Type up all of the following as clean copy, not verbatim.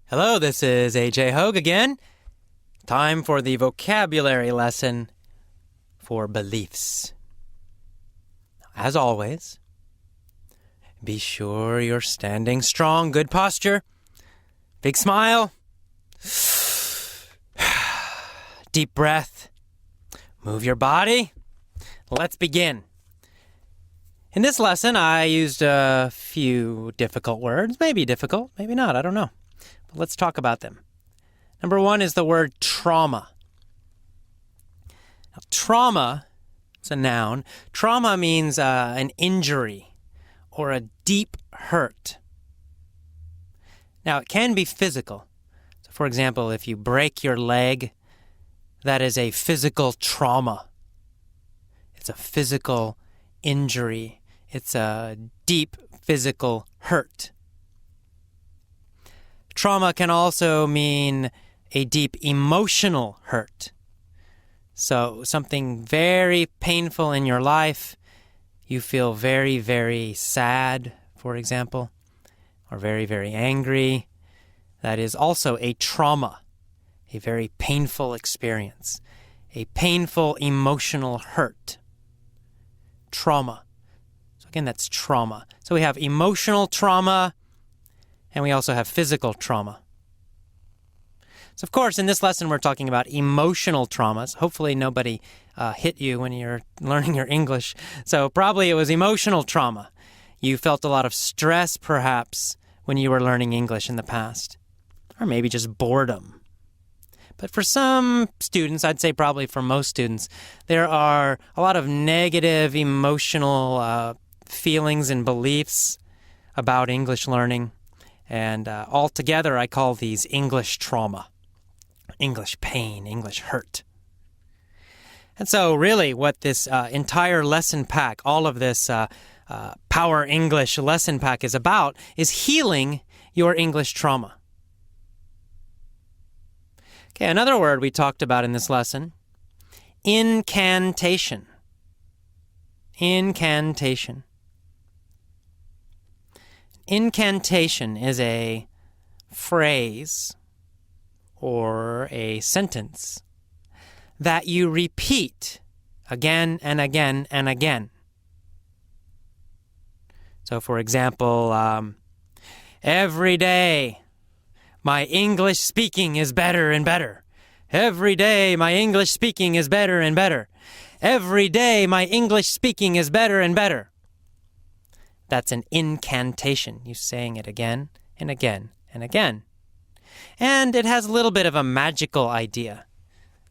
Hello, this is AJ Hogue again. Time for the vocabulary lesson for beliefs. As always, be sure you're standing strong, good posture, big smile, deep breath, move your body. Let's begin. In this lesson, I used a few difficult words. Maybe difficult, maybe not, I don't know. But let's talk about them. Number one is the word trauma. Now, trauma, it's a noun. Trauma means an injury or a deep hurt. Now, it can be physical. So, for example, if you break your leg, that is a physical trauma. It's a physical injury. It's a deep physical hurt. Trauma can also mean a deep emotional hurt. So something very painful in your life, you feel very, very sad, for example, or very, very angry. That is also a trauma, a very painful experience, a painful emotional hurt. Trauma. So again, that's trauma. So we have emotional trauma, and we also have physical trauma. So, of course, in this lesson, we're talking about emotional traumas. Hopefully, nobody hit you when you're learning your English. So, probably it was emotional trauma. You felt a lot of stress, perhaps, when you were learning English in the past. Or maybe just boredom. But for some students, I'd say probably for most students, there are a lot of negative emotional feelings and beliefs about English learning. And altogether, I call these English trauma, English pain, English hurt. And so really what this entire lesson pack, all of this Power English lesson pack is about is healing your English trauma. Okay, another word we talked about in this lesson, incantation. Incantation. Incantation is a phrase or a sentence that you repeat again and again and again. So, for example, every day my English speaking is better and better. Every day my English speaking is better and better. Every day my English speaking is better and better. That's an incantation. You're saying it again and again and again. And it has a little bit of a magical idea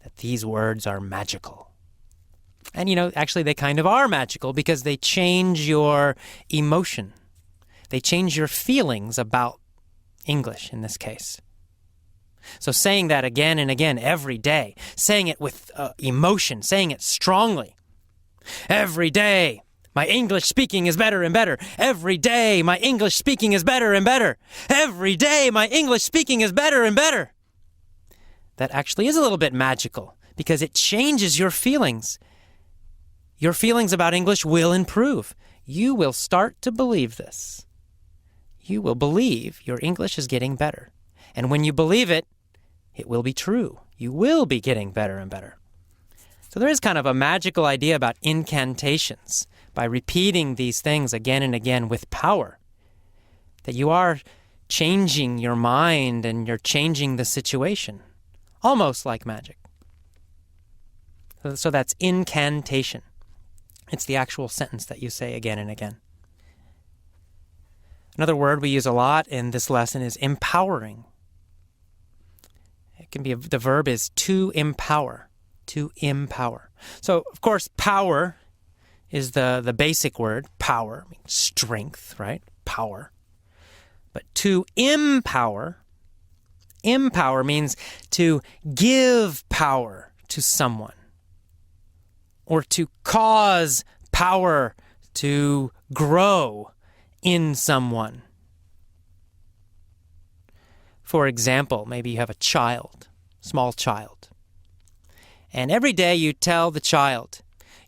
that these words are magical. And, actually they kind of are magical because they change your emotion. They change your feelings about English in this case. So saying that again and again every day, saying it with emotion, saying it strongly. Every day. My English speaking is better and better. Every day, my English speaking is better and better. Every day, my English speaking is better and better. That actually is a little bit magical because it changes your feelings. Your feelings about English will improve. You will start to believe this. You will believe your English is getting better. And when you believe it, it will be true. You will be getting better and better. So there is kind of a magical idea about incantations. By repeating these things again and again with power, that you are changing your mind and you're changing the situation, almost like magic. So that's incantation. It's the actual sentence that you say again and again. Another word we use a lot in this lesson is empowering. It can be, the verb is to empower, to empower. So, of course, power is the basic word, power, means strength, right? Power. But to empower means to give power to someone or to cause power to grow in someone. For example, maybe you have a child, small child, and every day you tell the child,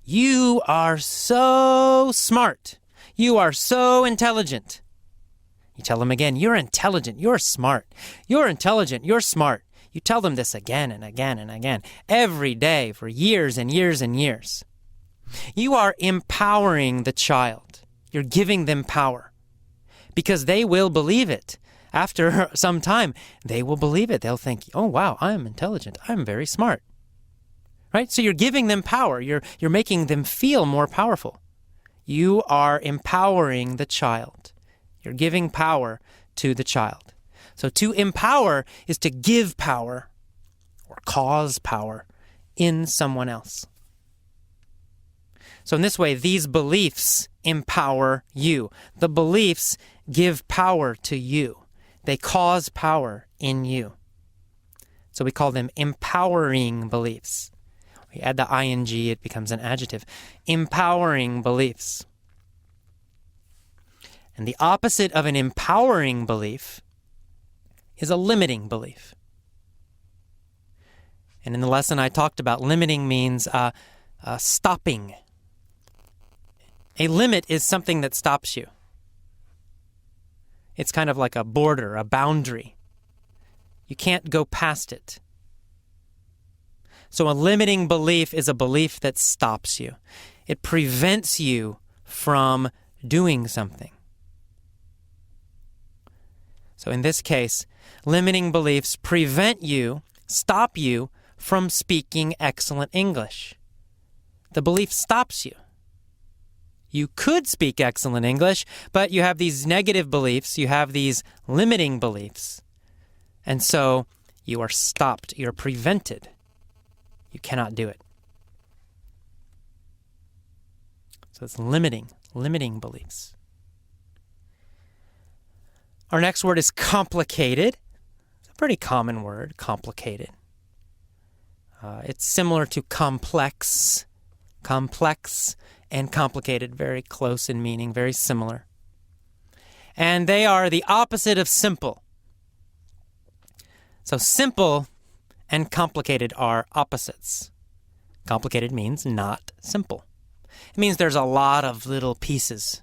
"You are so smart. You are so intelligent. You tell them again, you're intelligent, you're smart. You're intelligent, you're smart. You tell them this again and again and again, every day for years and years and years. You are empowering the child. You're giving them power because they will believe it. After some time, they will believe it. They'll think, oh, wow, I'm intelligent. I'm very smart. Right? So you're giving them power. You're making them feel more powerful. You are empowering the child. You're giving power to the child. So to empower is to give power or cause power in someone else. So in this way, these beliefs empower you. The beliefs give power to you. They cause power in you. So we call them empowering beliefs. We add the ing, it becomes an adjective. Empowering beliefs. And the opposite of an empowering belief is a limiting belief. And in the lesson I talked about, limiting means stopping. A limit is something that stops you. It's kind of like a border, a boundary. You can't go past it. So a limiting belief is a belief that stops you. It prevents you from doing something. So in this case, limiting beliefs prevent you, stop you from speaking excellent English. The belief stops you. You could speak excellent English, but you have these negative beliefs, you have these limiting beliefs. And so you are stopped, you're prevented. You cannot do it. So it's limiting beliefs. Our next word is complicated. It's a pretty common word, complicated. It's similar to complex. Complex and complicated, very close in meaning, very similar. And they are the opposite of simple. So simple and complicated are opposites. Complicated means not simple. It means there's a lot of little pieces.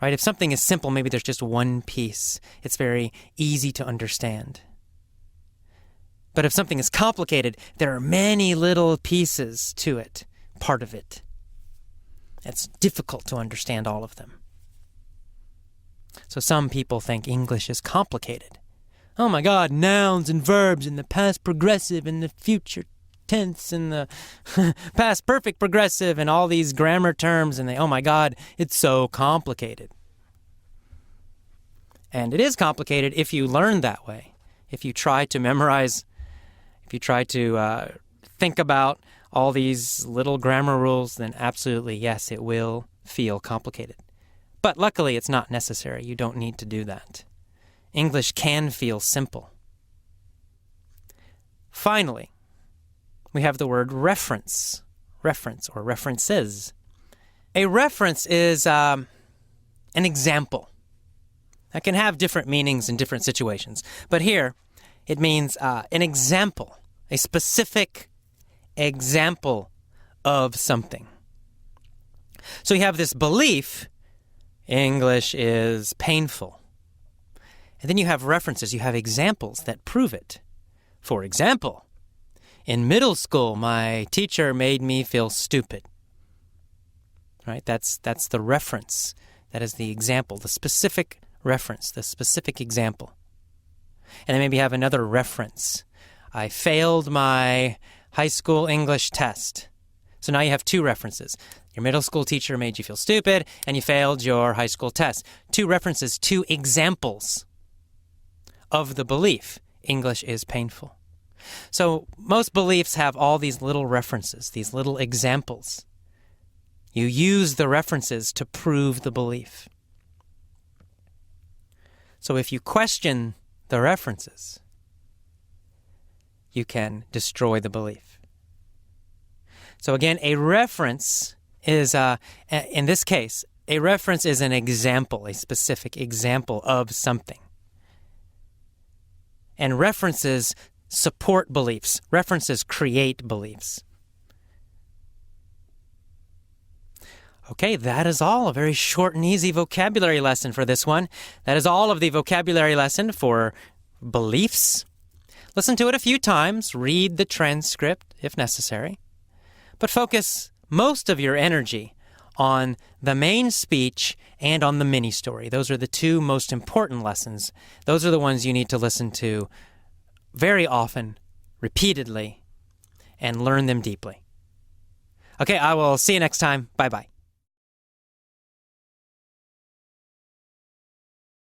Right? If something is simple, maybe there's just one piece. It's very easy to understand. But if something is complicated, there are many little pieces to it, part of it. It's difficult to understand all of them. So some people think English is complicated. Oh my God, nouns and verbs in the past progressive and the future tense and the past perfect progressive and all these grammar terms, and oh my God, it's so complicated. And it is complicated if you learn that way. If you try to memorize, if you try to think about all these little grammar rules, then absolutely, yes, it will feel complicated. But luckily, it's not necessary. You don't need to do that. English can feel simple. Finally, we have the word reference. Reference or references. A reference is an example. That can have different meanings in different situations. But here, it means an example, a specific example of something. So you have this belief, English is painful. And then you have references, you have examples that prove it. For example, in middle school, my teacher made me feel stupid. Right? That's the reference. That is the example, the specific reference, the specific example. And then maybe you have another reference. I failed my high school English test. So now you have two references. Your middle school teacher made you feel stupid, and you failed your high school test. Two references, two examples of the belief. English is painful. So most beliefs have all these little references, these little examples. You use the references to prove the belief. So if you question the references, you can destroy the belief. So again, a reference is, in this case, a reference is an example, a specific example of something. And references support beliefs. References create beliefs. Okay, that is all. A very short and easy vocabulary lesson for this one. That is all of the vocabulary lesson for beliefs. Listen to it a few times. Read the transcript if necessary. But focus most of your energy on the main speech and on the mini story. Those are the two most important lessons. Those are the ones you need to listen to very often, repeatedly, and learn them deeply. Okay, I will see you next time. Bye-bye.